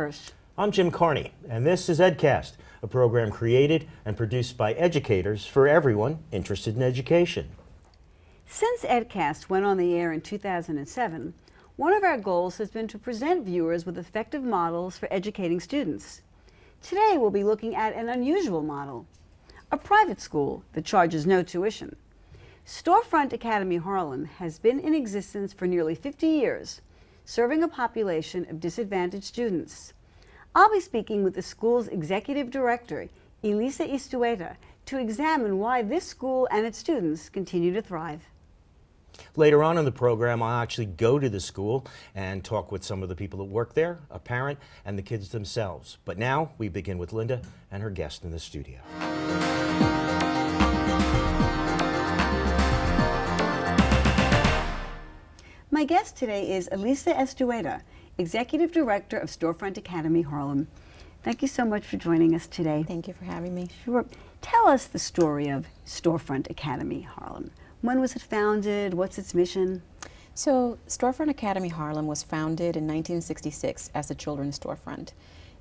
Hirsch. I'm Jim Carney, and this is EdCast, a program created and produced by educators for everyone interested in education. Since EdCast went on the air in 2007, one of our goals has been to present viewers with effective models for educating students. Today we'll be looking at an unusual model, a private school that charges no tuition. Storefront Academy Harlem has been in existence for nearly 50 years, serving a population of disadvantaged students. I'll be speaking with the school's executive director, Elisa Istueta, to examine why this school and its students continue to thrive. Later on in the program, I'll actually go to the school and talk with some of the people that work there, a parent, and the kids themselves. But now we begin with Linda and her guest in the studio. My guest today is Elisa Istueta, Executive Director of Storefront Academy Harlem. Thank you so much for joining us today. Thank you for having me. Sure. Tell us the story of Storefront Academy Harlem. When was it founded? What's its mission? So, Storefront Academy Harlem was founded in 1966 as a children's storefront.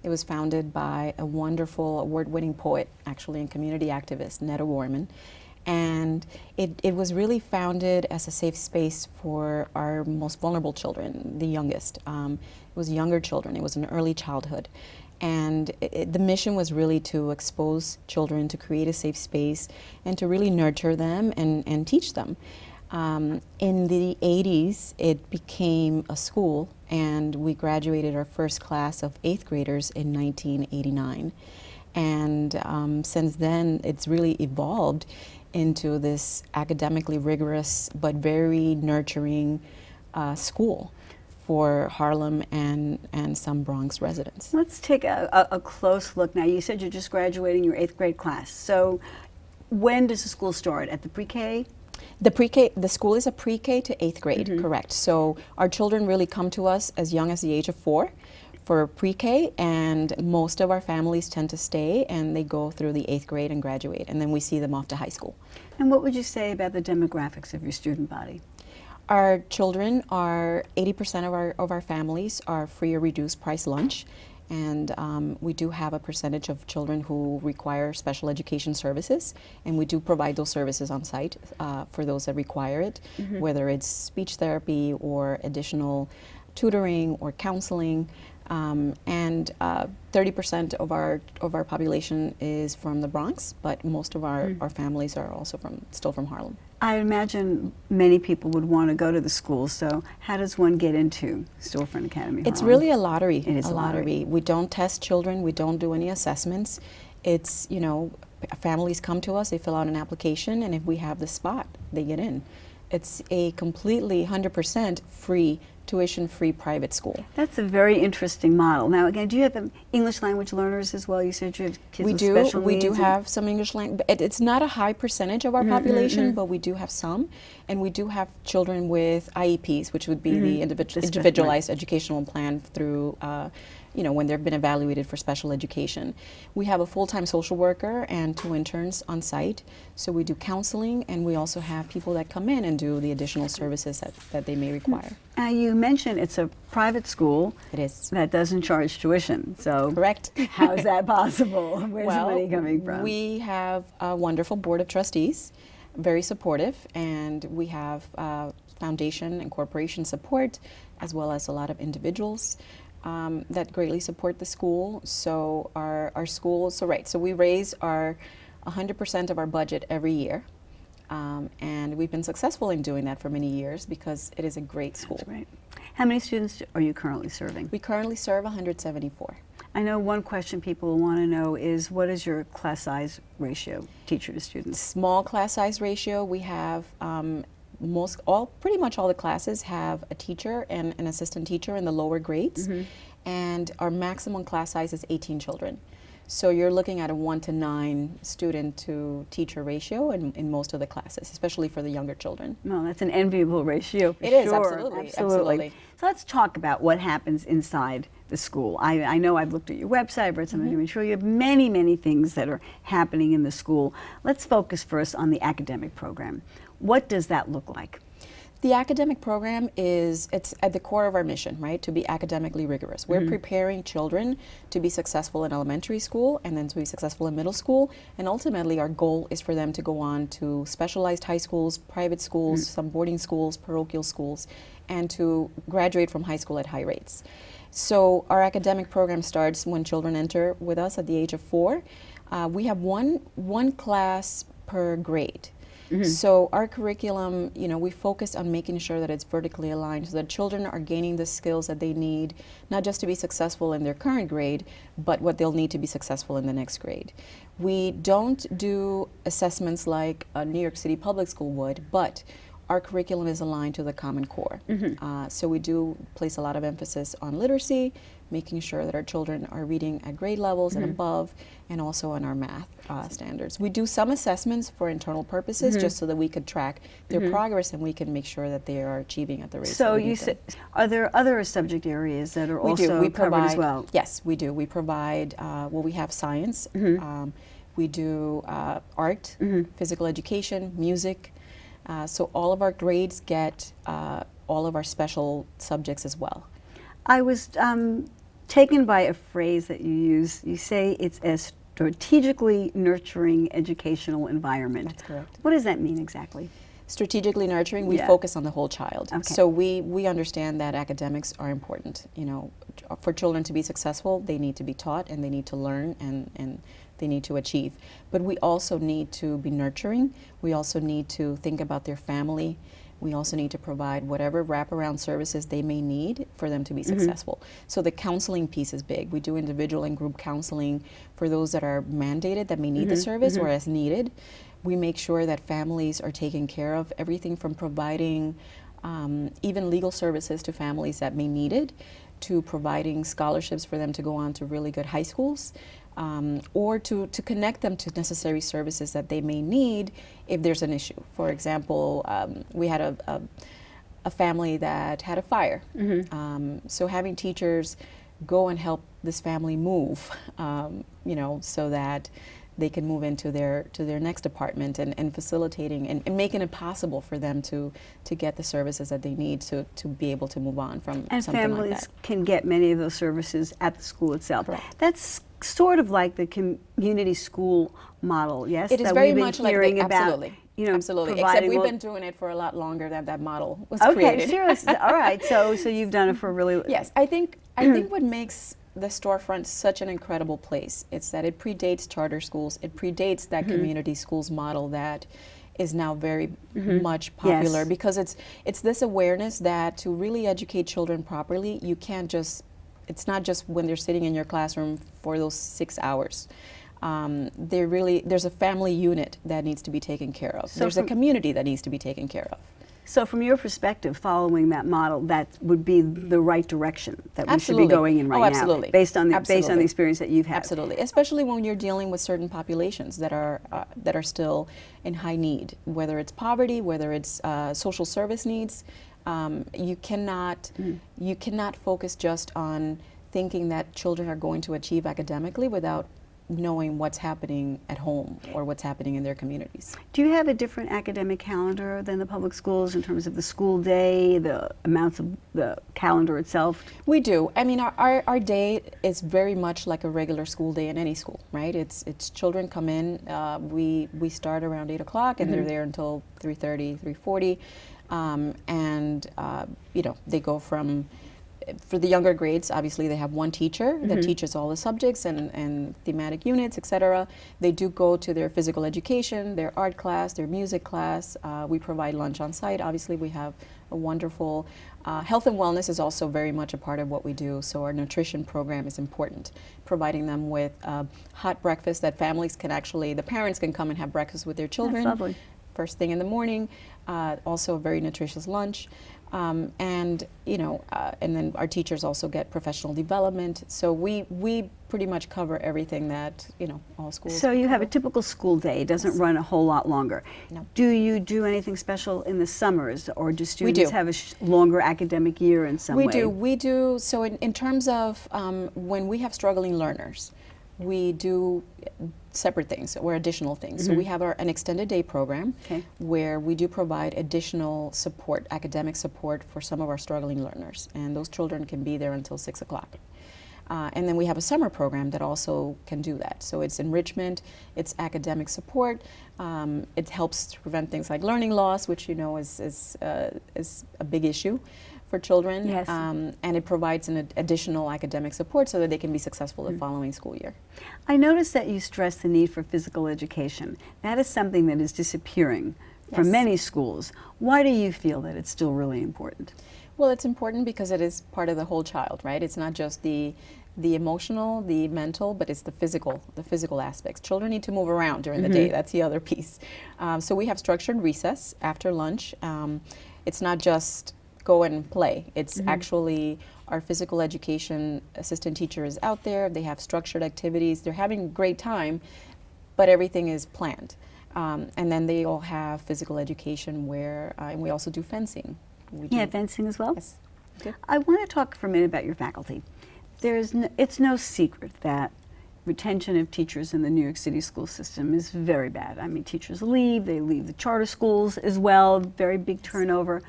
It was founded by a wonderful award-winning poet, actually, and community activist, Netta Warman. And it was really founded as a safe space for our most vulnerable children, the youngest. It was younger children. It was an early childhood. And the mission was really to expose children, to create a safe space, and to really nurture them and teach them. In the 80s, it became a school, and we graduated our first class of 8th graders in 1989. And since then, it's really evolved into this academically rigorous but very nurturing school for Harlem and some Bronx residents. Let's take a close look now. You said you're just graduating your 8th grade class. So when does the school start? At the pre-K? The school is a pre-K to 8th grade, correct. So our children really come to us as young as the age of 4 for pre-K, and most of our families tend to stay and they go through the 8th grade and graduate, and then we see them off to high school. And what would you say about the demographics of your student body? Our children are, 80% of our families are free or reduced price lunch, and we do have a percentage of children who require special education services, and we do provide those services on site for those that require it, whether it's speech therapy or additional tutoring or counseling. And 30% of our population is from the Bronx, but most of our families are also still from Harlem. I imagine many people would want to go to the school, so how does one get into Storefront Academy Harlem? It's really a lottery. It is a lottery. We don't test children, we don't do any assessments. It's, you know, families come to us, they fill out an application, and if we have the spot, they get in. It's a completely 100% free, tuition-free private school. That's a very interesting model. Now, again, do you have English language learners as well? You said you have kids with special needs. We do have some English language. It's not a high percentage of our population, but we do have some. And we do have children with IEPs, which would be the individualized educational plan through when they've been evaluated for special education. We have a full-time social worker and 2 interns on site. So we do counseling, and we also have people that come in and do the additional services that they may require. You mentioned it's a private school. It is. That doesn't charge tuition. So correct. How is that possible? Where's the money coming from? We have a wonderful board of trustees, very supportive, and we have foundation and corporation support, as well as a lot of individuals that greatly support the school. So our school, so we raise our 100% of our budget every year. And we've been successful in doing that for many years because it is a great school. That's right. How many students are you currently serving? We currently serve 174. I know one question people want to know is, what is your class size ratio, teacher to students? Small class size ratio. We have pretty much all the classes have a teacher and an assistant teacher in the lower grades, and our maximum class size is 18 children. So you're looking at a 1-to-9 student to teacher ratio in most of the classes, especially for the younger children. No, that's an enviable ratio for It sure. is, absolutely. Absolutely. So let's talk about what happens inside the school. I know I've looked at your website, I've read some of you, sure you have many, many things that are happening in the school. Let's focus first on the academic program. What does that look like? The academic program it's at the core of our mission, right? To be academically rigorous. We're preparing children to be successful in elementary school and then to be successful in middle school. And ultimately our goal is for them to go on to specialized high schools, private schools, some boarding schools, parochial schools, and to graduate from high school at high rates. So our academic program starts when children enter with us at the age of 4. We have one class per grade. So our curriculum, we focus on making sure that it's vertically aligned so that children are gaining the skills that they need, not just to be successful in their current grade, but what they'll need to be successful in the next grade. We don't do assessments like a New York City public school would, but our curriculum is aligned to the Common Core. So we do place a lot of emphasis on literacy, making sure that our children are reading at grade levels and above, and also on our math standards. We do some assessments for internal purposes just so that we could track their progress and we can make sure that they are achieving at the rate. So you said, are there other subject areas that are also covered as well? Yes, we do. We provide, we have science, we do art, physical education, music. So all of our grades get all of our special subjects as well. I was taken by a phrase that you use. You say it's a strategically nurturing educational environment. That's correct. What does that mean exactly? Strategically nurturing, we focus on the whole child. Okay. So we understand that academics are important. For children to be successful, they need to be taught and they need to learn and they need to achieve. But we also need to be nurturing. We also need to think about their family. We also need to provide whatever wraparound services they may need for them to be successful. So the counseling piece is big. We do individual and group counseling for those that are mandated, that may need the service or as needed. We make sure that families are taken care of, everything from providing even legal services to families that may need it, to providing scholarships for them to go on to really good high schools, or to connect them to necessary services that they may need if there's an issue. For example, we had a family that had a fire. So having teachers go and help this family move, so that they can move into their next apartment and facilitating and making it possible for them to get the services that they need to be able to move on from and something like that. families can get many of those services at the school itself. Correct. That's sort of like the community school model, yes? It is that very we've been much like hearing about, absolutely. Absolutely. Except we've been doing it for a lot longer than that model was created. Okay, seriously. All right. So you've done it for really. Yes, I think what makes the storefront such an incredible place, it's that it predates charter schools. It predates that community schools model that is now very much popular, because it's this awareness that to really educate children properly, you can't just, it's not just when they're sitting in your classroom for those 6 hours. There's a family unit that needs to be taken care of. So there's a community that needs to be taken care of. So from your perspective, following that model, that would be the right direction that we should Absolutely. be going in right Absolutely. now, based on the Absolutely. experience that you've had. Absolutely, especially when you're dealing with certain populations that are still in high need, whether it's poverty, whether it's social service needs. You cannot focus just on thinking that children are going to achieve academically without knowing what's happening at home or what's happening in their communities. Do you have a different academic calendar than the public schools in terms of the school day, the amounts of the calendar itself? We do. I mean, our day is very much like a regular school day in any school, right? It's children come in, we start around 8 o'clock and they're there until 3:30, 3:40, and they go from, for the younger grades, obviously they have one teacher that teaches all the subjects and thematic units, etc. They do go to their physical education, their art class, their music class. We provide lunch on site. Obviously we have a wonderful, health and wellness is also very much a part of what we do. So our nutrition program is important, providing them with hot breakfast that families can actually, the parents can come and have breakfast with their children. That's lovely. First thing in the morning, also a very nutritious lunch. And then our teachers also get professional development. So we pretty much cover everything that, all schools. So you have a typical school day. It doesn't run a whole lot longer. No. Do you do anything special in the summers, or do students have a longer academic year in some way? We do. So in terms of when we have struggling learners, we do separate things or additional things. So we have an extended day program where we do provide additional support, academic support for some of our struggling learners, and those children can be there until 6 o'clock. And then we have a summer program that also can do that. So it's enrichment, it's academic support, it helps to prevent things like learning loss, which you know is a big issue for children, Yes. and it provides an additional academic support so that they can be successful the following school year. I noticed that you stress the need for physical education. That is something that is disappearing from Yes. many schools. Why do you feel that it's still really important? Well, it's important because it is part of the whole child, right? It's not just the emotional, the mental, but it's the physical aspects. Children need to move around during the day. That's the other piece. So we have structured recess after lunch. It's not just go and play. It's actually our physical education assistant teacher is out there. They have structured activities. They're having a great time, but everything is planned. And then they all have physical education where, and we also do fencing. Yeah, fencing as well? Yes. Okay. I want to talk for a minute about your faculty. It's no secret that retention of teachers in the New York City school system is very bad. I mean, teachers leave, they leave the charter schools as well, very big turnover.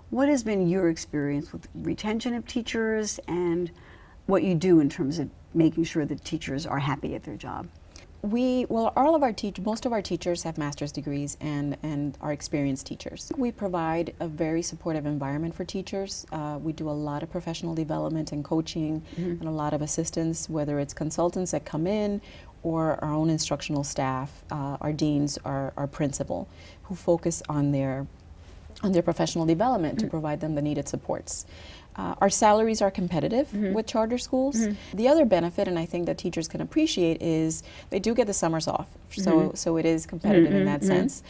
What has been your experience with retention of teachers and what you do in terms of making sure that teachers are happy at their job? Most of our teachers have master's degrees and are experienced teachers. We provide a very supportive environment for teachers. We do a lot of professional development and coaching and a lot of assistance, whether it's consultants that come in or our own instructional staff, our deans, our principal, who focus on their professional development to provide them the needed supports. Our salaries are competitive with charter schools. The other benefit, and I think that teachers can appreciate, is they do get the summers off. So it is competitive in that sense.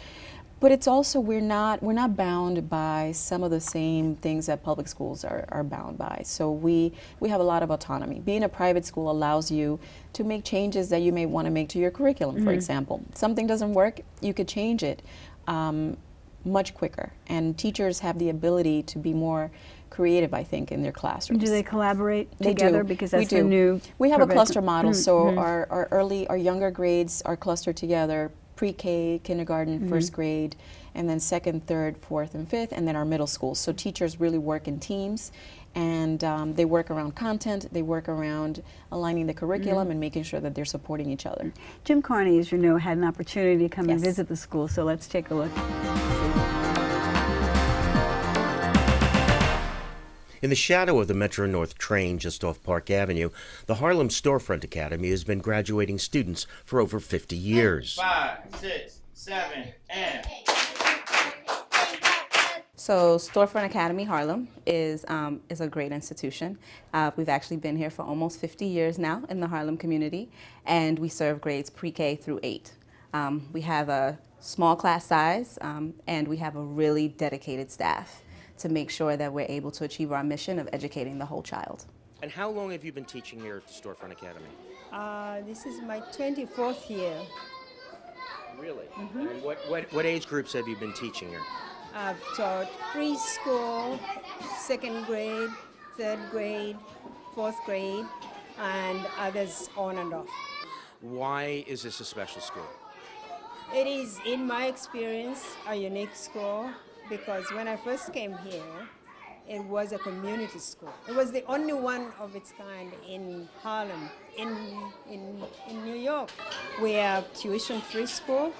But it's also we're not bound by some of the same things that public schools are bound by. So we have a lot of autonomy. Being a private school allows you to make changes that you may want to make to your curriculum. For example, something doesn't work, you could change it much quicker. And teachers have the ability to be more creative, I think, in their classrooms. Do they collaborate They together? do. Because We that's the do. new We have a provision. cluster model, so our younger grades are clustered together, pre-K, kindergarten, first grade, and then second, third, fourth, and fifth, and then our middle schools. So teachers really work in teams, and they work around content, they work around aligning the curriculum and making sure that they're supporting each other. Jim Carney, as you know, had an opportunity to come and Yes. visit the school, so let's take a look. In the shadow of the Metro North train just off Park Avenue, the Harlem Storefront Academy has been graduating students for over 50 years. 5, 6, 7, and... So Storefront Academy Harlem is a great institution. We've actually been here for almost 50 years now in the Harlem community, and we serve grades pre-K through 8. We have a small class size, and we have a really dedicated staff to make sure that we're able to achieve our mission of educating the whole child. And how long have you been teaching here at the Storefront Academy? This is my 24th year. Really? And what age groups have you been teaching here? I've taught preschool, second grade, third grade, fourth grade, and others on and off. Why is this a special school? It is, in my experience, a unique school because when I first came here, it was a community school. It was the only one of its kind in Harlem, in New York. We have tuition-free school.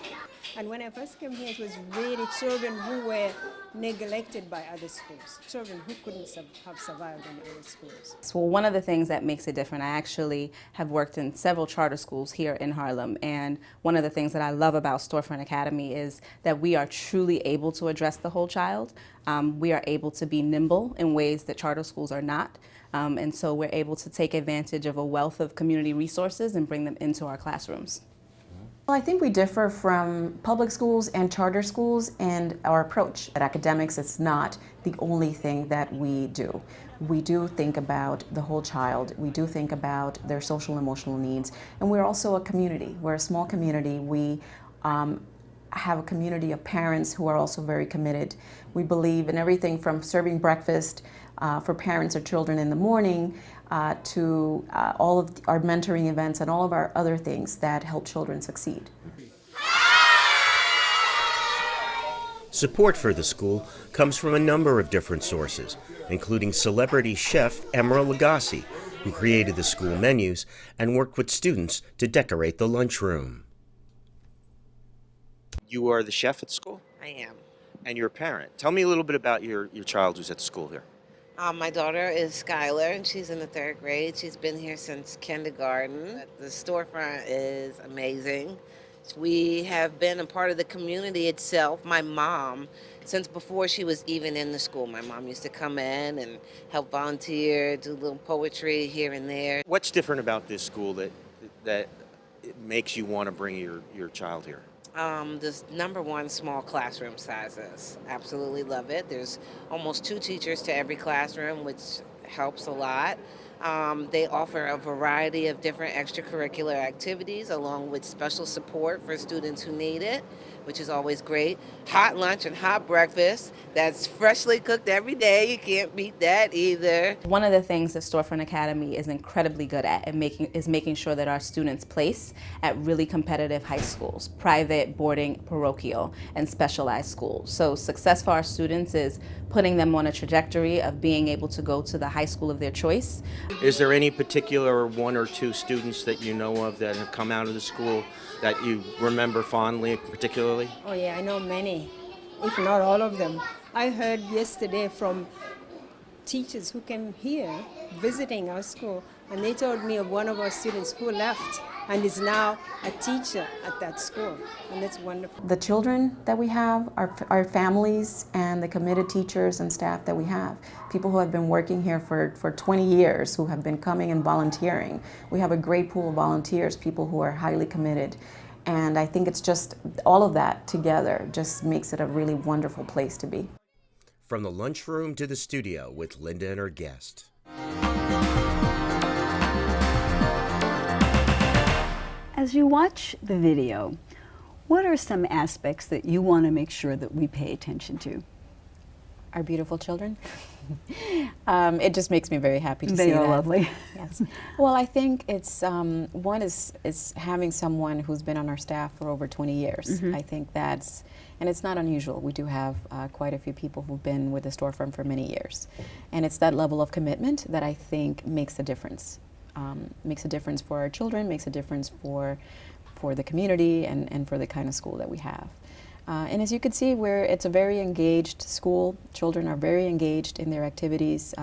And when I first came here, it was really children who were neglected by other schools, children who couldn't have survived in other schools. So one of the things that makes it different, I actually have worked in several charter schools here in Harlem, and one of the things that I love about Storefront Academy is that we are truly able to address the whole child. We are able to be nimble in ways that charter schools are not. And so we're able to take advantage of a wealth of community resources and bring them into our classrooms. Well, I think we differ from public schools and charter schools in our approach. At academics, it's not the only thing that we do. We do think about the whole child. We do think about their social and emotional needs. And we're also a community. We're a small community. We have a community of parents who are also very committed. We believe in everything from serving breakfast for parents or children in the morning, to all of our mentoring events and all of our other things that help children succeed. Support for the school comes from a number of different sources, including celebrity chef Emeril Lagasse, who created the school menus and worked with students to decorate the lunchroom. You are the chef at school? I am. And you're a parent. Tell me a little bit about your child who's at school here. My daughter is Skylar, and she's in the 3rd grade. She's been here since kindergarten. The storefront is amazing. We have been a part of the community itself. My mom, since before she was even in the school, my mom used to come in and help volunteer, do a little poetry here and there. What's different about this school that it makes you want to bring your child here? This number one, small classroom sizes. Absolutely love it. There's almost 2 teachers to every classroom, which helps a lot. They offer a variety of different extracurricular activities along with special support for students who need it, which is always great. Hot lunch and hot breakfast that's freshly cooked every day. You can't beat that either. One of the things that Storefront Academy is incredibly good at is making sure that our students place at really competitive high schools, private, boarding, parochial, and specialized schools. So success for our students is putting them on a trajectory of being able to go to the high school of their choice. Is there any particular 1 or 2 students that you know of that have come out of the school that you remember fondly, particularly? Oh yeah, I know many, if not all of them. I heard yesterday from teachers who came here visiting our school, and they told me of one of our students who left and is now a teacher at that school, and that's wonderful. The children that we have, our families, and the committed teachers and staff that we have, people who have been working here for 20 years, who have been coming and volunteering. We have a great pool of volunteers, people who are highly committed. And I think it's just all of that together just makes it a really wonderful place to be. From the lunchroom to the studio with Linda and her guest. As you watch the video, what are some aspects that you want to make sure that we pay attention to? Our beautiful children. It just makes me very happy to see that. They are lovely. Yes. Well, I think it's one is having someone who's been on our staff for over 20 years. I think that's, and it's not unusual. We do have quite a few people who've been with the storefront for many years, and it's that level of commitment that I think makes a difference. Makes a difference for our children, makes a difference for the community, and for the kind of school that we have. And as you can see, it's a very engaged school. Children are very engaged in their activities.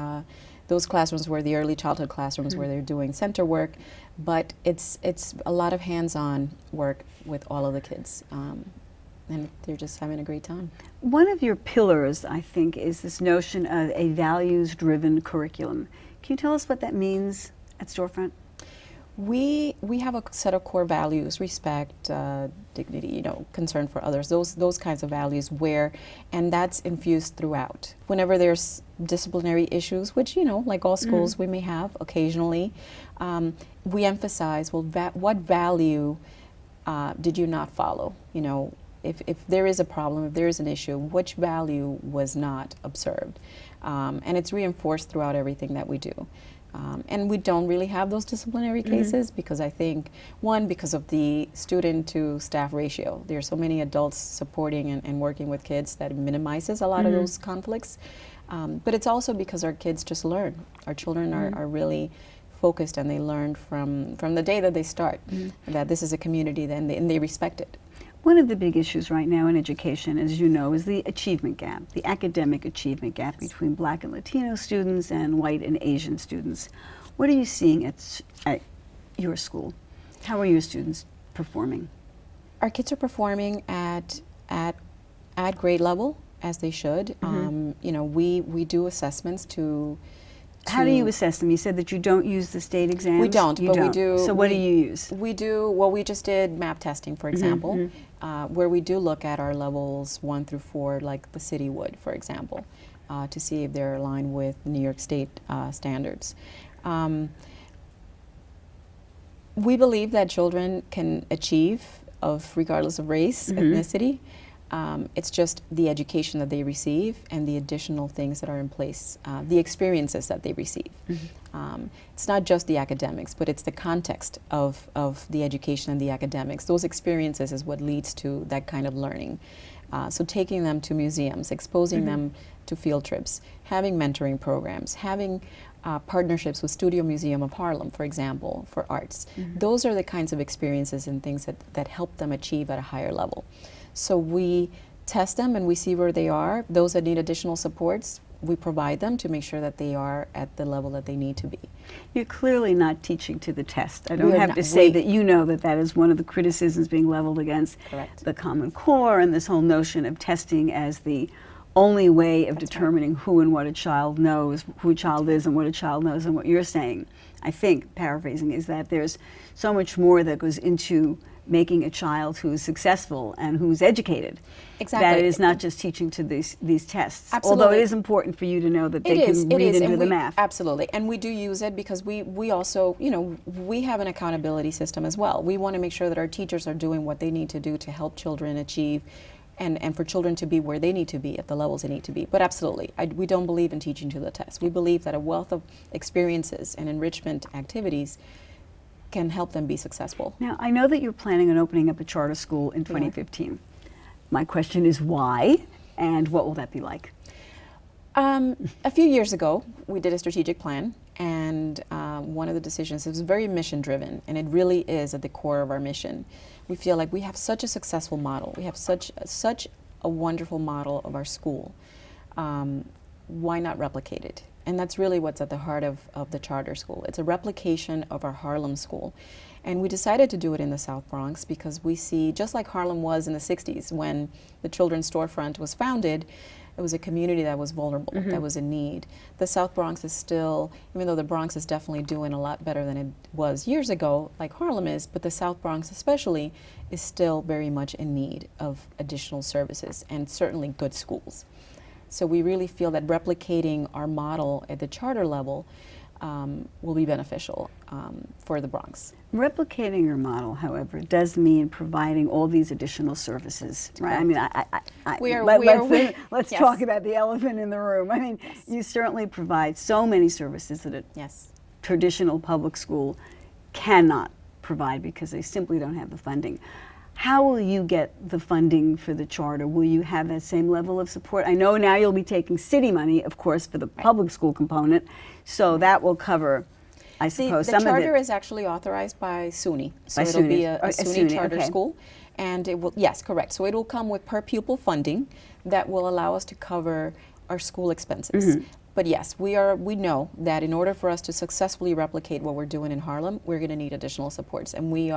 Those classrooms were the early childhood classrooms where they're doing center work, but it's a lot of hands-on work with all of the kids. And they're just having a great time. One of your pillars, I think, is this notion of a values-driven curriculum. Can you tell us what that means at Storefront? We have a set of core values: respect, dignity, concern for others, those kinds of values, and that's infused throughout. Whenever there's disciplinary issues, which, like all schools we may have occasionally, we emphasize, well, what value did you not follow? If there is a problem, if there is an issue, which value was not observed? And it's reinforced throughout everything that we do. And we don't really have those disciplinary cases because I think, one, because of the student to staff ratio. There are so many adults supporting and working with kids that minimizes a lot of those conflicts. But it's also because our kids just learn. Our children are really focused, and they learn from the day that they start that this is a community, and they respect it. One of the big issues right now in education, as you know, is the achievement gap, the academic achievement gap between Black and Latino students and white and Asian students. What are you seeing at your school? How are your students performing? Our kids are performing at grade level, as they should. We do assessments to How do you assess them? You said that you don't use the state exams. We don't, you but don't. we do. So what do you use? We do, we just did map testing, for example, where we do look at our levels 1 through 4, like the city would, for example, to see if they're aligned with New York State standards. We believe that children can achieve, regardless of race, ethnicity. It's just the education that they receive and the additional things that are in place, the experiences that they receive. It's not just the academics, but it's the context of the education and the academics. Those experiences is what leads to that kind of learning. So taking them to museums, exposing them to field trips, having mentoring programs, having partnerships with Studio Museum of Harlem, for example, for arts. Those are the kinds of experiences and things that help them achieve at a higher level. So we test them and we see where they are. Those that need additional supports, we provide them to make sure that they are at the level that they need to be. You're clearly not teaching to the test. I don't We are have not- to say we- that you know that that is one of the criticisms being leveled against Correct. the Common Core and this whole notion of testing as the only way of determining who and what a child knows, who a child is and what a child knows. And what you're saying, I think, paraphrasing, is that there's so much more that goes into making a child who is successful and who's educated. Exactly. That it is not just teaching to these tests. Absolutely. Although it is important for you to know that they can read into and the we, math. Absolutely, and we do use it because we also, we have an accountability system as well. We want to make sure that our teachers are doing what they need to do to help children achieve and for children to be where they need to be at the levels they need to be. But absolutely, we don't believe in teaching to the test. We believe that a wealth of experiences and enrichment activities can help them be successful. Now, I know that you're planning on opening up a charter school in 2015. My question is why, and what will that be like? A few years ago, we did a strategic plan, and one of the decisions, it was very mission driven, and it really is at the core of our mission. We feel like we have such a successful model. We have such a wonderful model of our school. Why not replicate it? And that's really what's at the heart of the charter school. It's a replication of our Harlem school. And we decided to do it in the South Bronx because we see, just like Harlem was in the 60s when the Children's Storefront was founded, it was a community that was vulnerable, that was in need. The South Bronx is still, even though the Bronx is definitely doing a lot better than it was years ago, like Harlem is, but the South Bronx especially is still very much in need of additional services and certainly good schools. So we really feel that replicating our model at the charter level will be beneficial for the Bronx. Replicating your model, however, does mean providing all these additional services, right? I mean, let's yes. talk about the elephant in the room. I mean, you certainly provide so many services that a Yes. traditional public school cannot provide because they simply don't have the funding. How will you get the funding for the charter? Will you have that same level of support? I know now you'll be taking city money, of course, for the public school component, so that will cover, I suppose, The some charter of it. is actually authorized by SUNY, so By it'll SUNY. be a A SUNY SUNY, charter okay. school, and it will, yes, correct. So it will come with per pupil funding that will allow us to cover our school expenses. But yes, we know that in order for us to successfully replicate what we're doing in Harlem, we're going to need additional supports, and we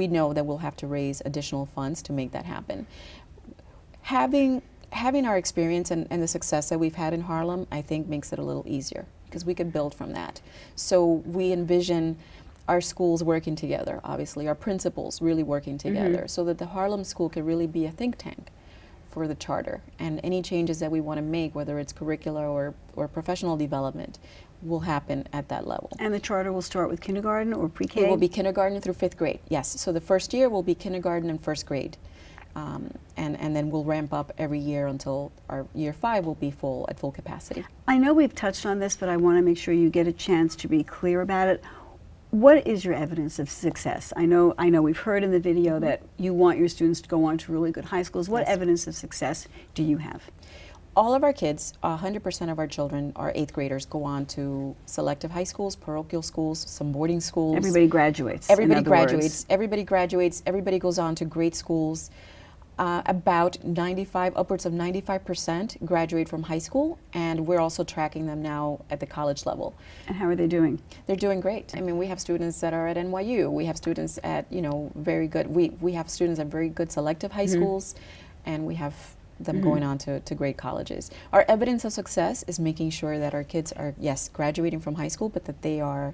know that we'll have to raise additional funds to make that happen. Having our experience and the success that we've had in Harlem, I think makes it a little easier because we could build from that. So we envision our schools working together, obviously, our principals really working together so that the Harlem school could really be a think tank for the charter. And any changes that we want to make, whether it's curricular or professional development, will happen at that level. And the charter will start with kindergarten or pre-K? It will be kindergarten through 5th grade, yes. So the first year will be kindergarten and 1st grade. And then we'll ramp up every year until our year 5 will be at full capacity. I know we've touched on this, but I want to make sure you get a chance to be clear about it. What is your evidence of success? I know we've heard in the video that you want your students to go on to really good high schools. What Yes. evidence of success do you have? All of our kids, 100% of our children, our 8th graders, go on to selective high schools, parochial schools, some boarding schools. Everybody graduates. Everybody in other words. graduates. Everybody graduates. Everybody goes on to great schools. About 95, upwards of 95% graduate from high school, and we're also tracking them now at the college level. And how are they doing? They're doing great. I mean, we have students that are at NYU. We have students at, very good, we have students at very good selective high schools, and we have them going on to great colleges. Our evidence of success is making sure that our kids are, yes, graduating from high school, but that they are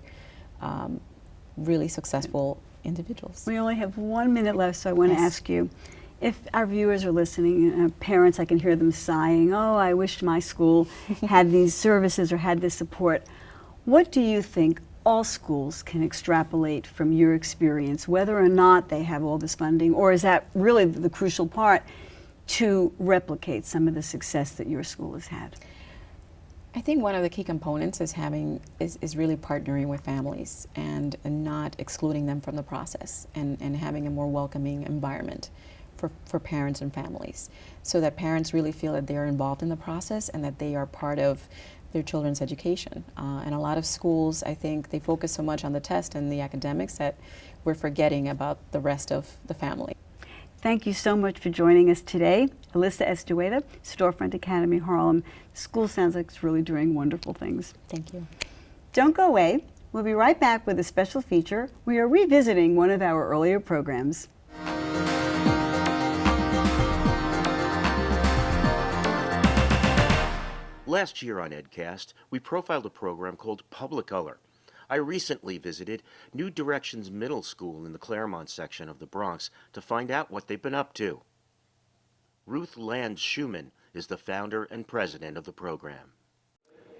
really successful individuals. We only have 1 minute left, so I want to ask you, if our viewers are listening, parents, I can hear them sighing, oh, I wish my school had these services or had this support. What do you think all schools can extrapolate from your experience, whether or not they have all this funding, or is that really the crucial part to replicate some of the success that your school has had? I think one of the key components is really partnering with families and not excluding them from the process, and having a more welcoming environment for parents and families, so that parents really feel that they're involved in the process and that they are part of their children's education. And a lot of schools, I think, they focus so much on the test and the academics that we're forgetting about the rest of the family. Thank you so much for joining us today. Elisa Istueta, Storefront Academy Harlem. The school sounds like it's really doing wonderful things. Thank you. Don't go away. We'll be right back with a special feature. We are revisiting one of our earlier programs. Last year on EdCast, we profiled a program called Publicolor. I recently visited New Directions Middle School in the Claremont section of the Bronx to find out what they've been up to. Ruth Land Schumann is the founder and president of the program.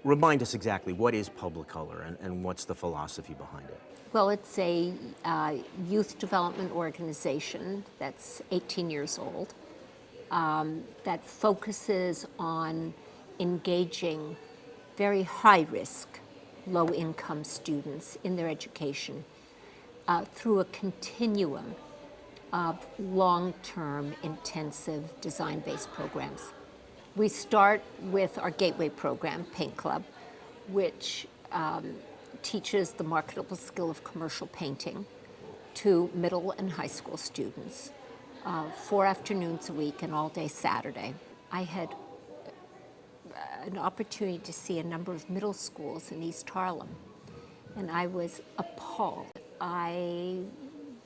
Remind us exactly, what is Publicolor and what's the philosophy behind it? Well, it's a youth development organization that's 18 years old that focuses on engaging very high-risk, low-income students in their education through a continuum of long-term, intensive, design-based programs. We start with our gateway program, Paint Club, which teaches the marketable skill of commercial painting to middle and high school students, 4 afternoons a week and all day Saturday. I had an opportunity to see a number of middle schools in East Harlem, and I was appalled. I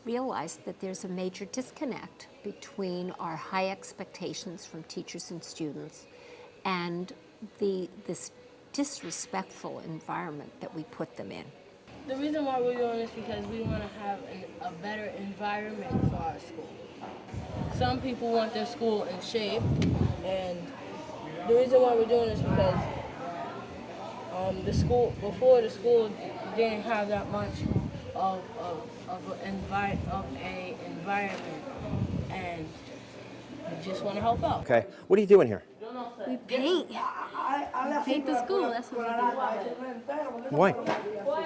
realized that there's a major disconnect between our high expectations from teachers and students and this disrespectful environment that we put them in. The reason why we're doing this is because we want to have a better environment for our school. Some people want their school in shape, and the reason why we're doing this is because before the school didn't have that much of an environment, and we just want to help out. Okay, what are you doing here? We paint. We paint the school, that's what we do. Why?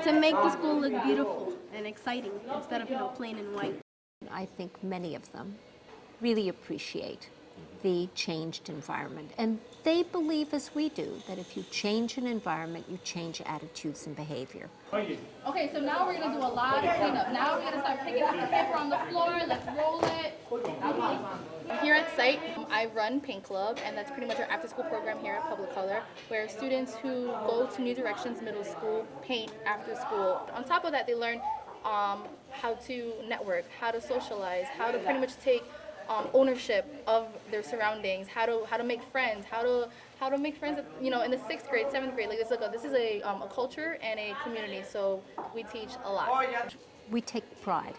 To make the school look beautiful and exciting instead of, plain and white. I think many of them really appreciate the changed environment. And they believe, as we do, that if you change an environment, you change attitudes and behavior. Okay, so now we're gonna do a lot of cleanup. Now we're gonna start picking up the paper on the floor. Let's roll it. Here at site, I run Paint Club, and that's pretty much our after-school program here at Publicolor, where students who go to New Directions Middle School paint after school. On top of that, they learn how to network, how to socialize, how to pretty much take ownership of their surroundings, how to make friends, how to make friends, in the 6th grade, 7th grade. Like this is a culture and a community, so we teach a lot. We take pride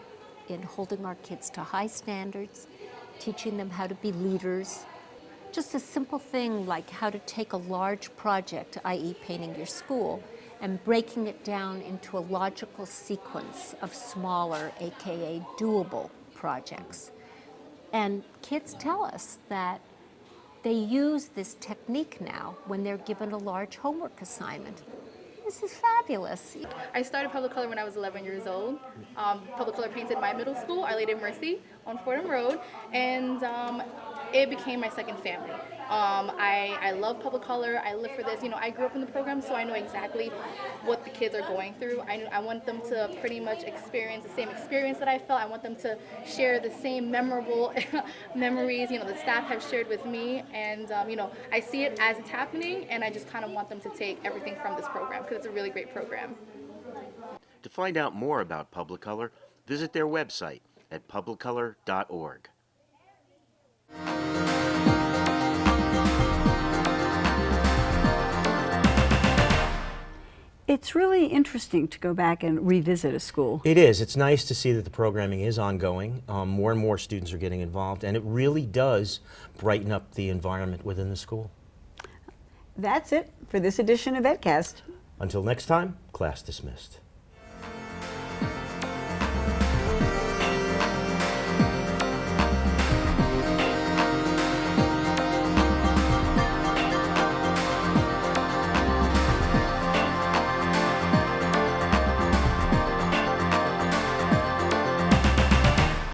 in holding our kids to high standards, teaching them how to be leaders. Just a simple thing like how to take a large project, i.e. painting your school, and breaking it down into a logical sequence of smaller, aka doable projects. And kids tell us that they use this technique now when they're given a large homework assignment. This is fabulous. I started Publicolor when I was 11 years old. Publicolor painted my middle school, Our Lady of Mercy, on Fordham Road, and it became my second family. I love Publicolor. I live for this. I grew up in the program, so I know exactly what the kids are going through. I want them to pretty much experience the same experience that I felt. I want them to share the same memorable memories, the staff have shared with me. And, I see it as it's happening, and I just kind of want them to take everything from this program because it's a really great program. To find out more about Publicolor, visit their website at publicolor.org. It's really interesting to go back and revisit a school. It is. It's nice to see that the programming is ongoing. More and more students are getting involved, and it really does brighten up the environment within the school. That's it for this edition of EdCast. Until next time, class dismissed.